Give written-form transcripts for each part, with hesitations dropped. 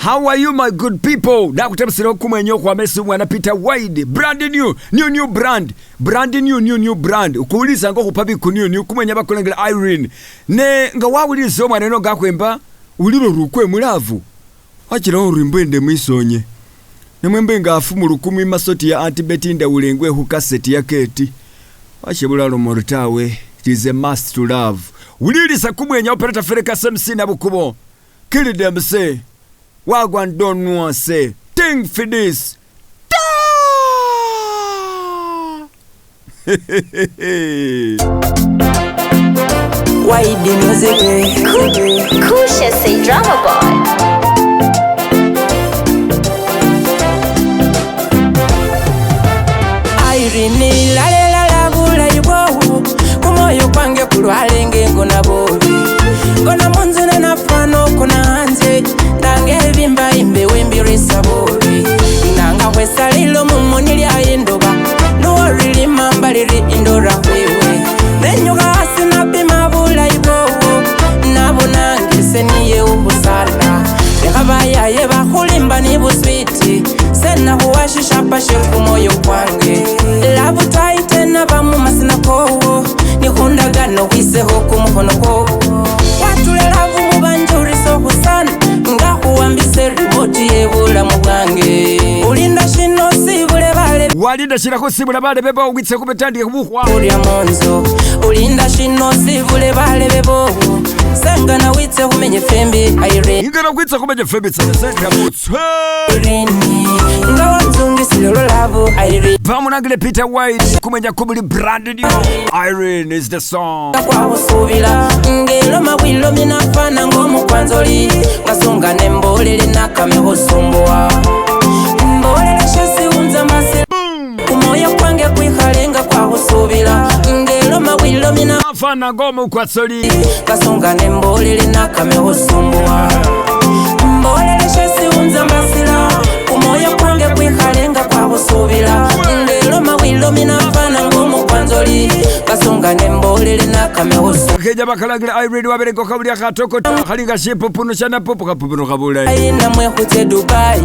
How are you, my good people? Nakutabisira kumwenyo kwa Messi mwana Pita wide. Brand new brand. Brand new brand. Ukuuliza ngo kupabi ku new kumwenya bakolengera Irene. Ne nga wawulizo mwaneno gakwemba uliro rukwe mulavu. Akira urimbende mwisonye. Nemwembe nga afu mu lukumi masoti ya antibeti ndawulengwe hu cassette ya keti. Ashebulalo mortawe. It is a must to love. Ulilisa kumwenya operator Fereka SMC na bukubo. Kill them say. Wagwan don't know say. Think for this. Why the music? Kusha say drama boy. Irene la bula ibo. Kumoyo kwange kulwalenge ngona bobi. Ngona munzuna na fano kuna hanze. Ndange bimba imbe wembiri sabori. Nanga wesalilo mumonili ayendoba. No really mambaliri indora wewe. Nenyuga asina bima bula ibo. Nabonange seniye ubusala. Rekabaya yeba kulimba ni buswiti. Sena huwashisha pashiku moyo kwange. Labu taite na bamu masina kowo. Ni hundaga no wise hoku muhono kowo. Watule labu mubanjuri sohu sana. Nga huambise riboti yebula mwange. Ulinda shino sibule bale. Walinda shirako sibule bale bebo witse kubetandi kubuhwa. Ulia monzo. Ulinda shino sibule bale bebo. Sanga na witse kumenye fembi Irene. Ingana witse kumenye fembi tseseka mutsu. Irene. Ngawa mzungi silolo lavo Irene. Bamunangile Pita White kumenya kubuli brand new. Irene is the song. Kwa usubila ngelo mawilo minafana ngomu kwanzoli. Ngasonga nembolele nakame hosumboa. Mbolele shesi unza masi. Kumoya kwange kuikalenga kwa usubila ngelo mawilo minafana ngomu kwanzoli. Ngasonga nembolele nakame hosumboa. Mbolele shesi unza masila. Kumoya kwange kuikalenga kwa usubila ngelo mawilo minafana ngomu kwanzoli. Kasonga nembolele nakame hosumboa. Keja bakalagira Irene waberengo kabuli akatoko halinga shipo puno shana popo kapuno kabula. Aina mwe hute Dubai.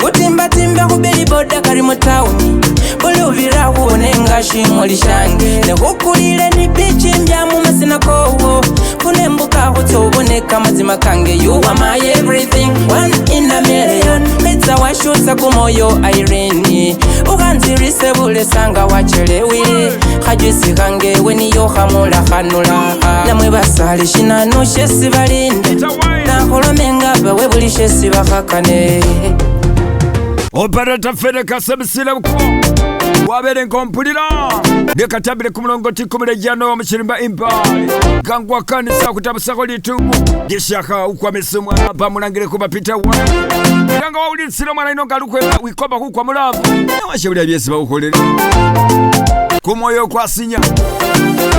Utimba timba kubeli boda kari mu town. Boluvira huonenga shimo lishange. Ne hukulile ni bichi mbyamu masina kowo. Kunembuka hutoboneka mazima kange. You are my everything, one in a million. Metsa washusa kumoyo Irene. Uganzirise bule sanga wachelewi. Hajisi kange weni yohamula hanula. Namwe basali shinano shesi balinde. Na holomenga bawe buli shesi bakakane. Operator Fereka SMC na bukubo. Wabere nkompulira. Nekatabire kumulongoti kumulejano omukirimba impali. Gangwa kanisa kutabusako litumu. Gishaka ukwamese mwana bamulangire kuba Pita White. Ganga wawulitsira mwana ino galukweba wikoba kukwa mulavu. Nawashebulya byesi bawukolere. Kumoyo kwasinya.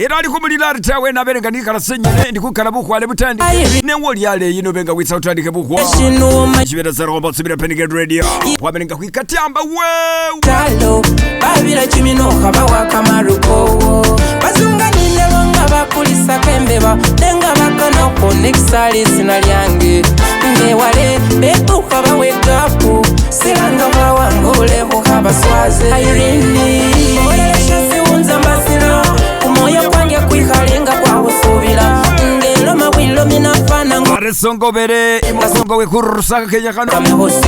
Era ali kumulira alitawe naberenga nikala senyene ndikukala bukwale butandi. Ne woli yale yino benga witsa utandike bukwa. Chibera za robot sibira penige radio. Waberenga kwikatamba wewe. Talo babira chimino kabawa kamaruko. Bazunga nine longa bakulisa kembeba. Denga bakana konexali sinalyange. Ne wale betu kabawe gapu. Silanga bawangole hukaba swaze. Irene. Unza mbasila kumoya kwange kuikalenga kwa usubila ngelo mawilo minafana ngo aresongo bere imasongo we kurusaka kenya kano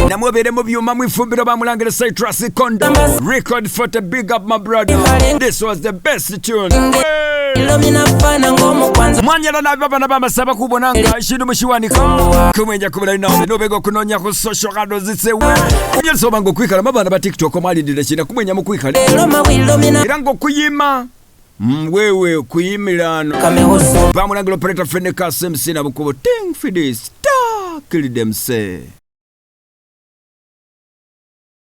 namwe bere mu byuma mwifumbiro bamulangire citrus condo record for the big up my brother. This was the best tune. Ngelo minafana ngo mu kwanza mwanyala na baba na baba saba kubonanga ishindu mushiwanika kumenya kubula ina nobego kunonya ku social radio zitsewe kunyeso bango kwikala mabana ba TikTok mali ndile china kumenya mu kwikala ngelo mawilo mina irango kuyima wewe kuyimilano bamulangire operator Fereka SMC na bukubo ting for this kill them say.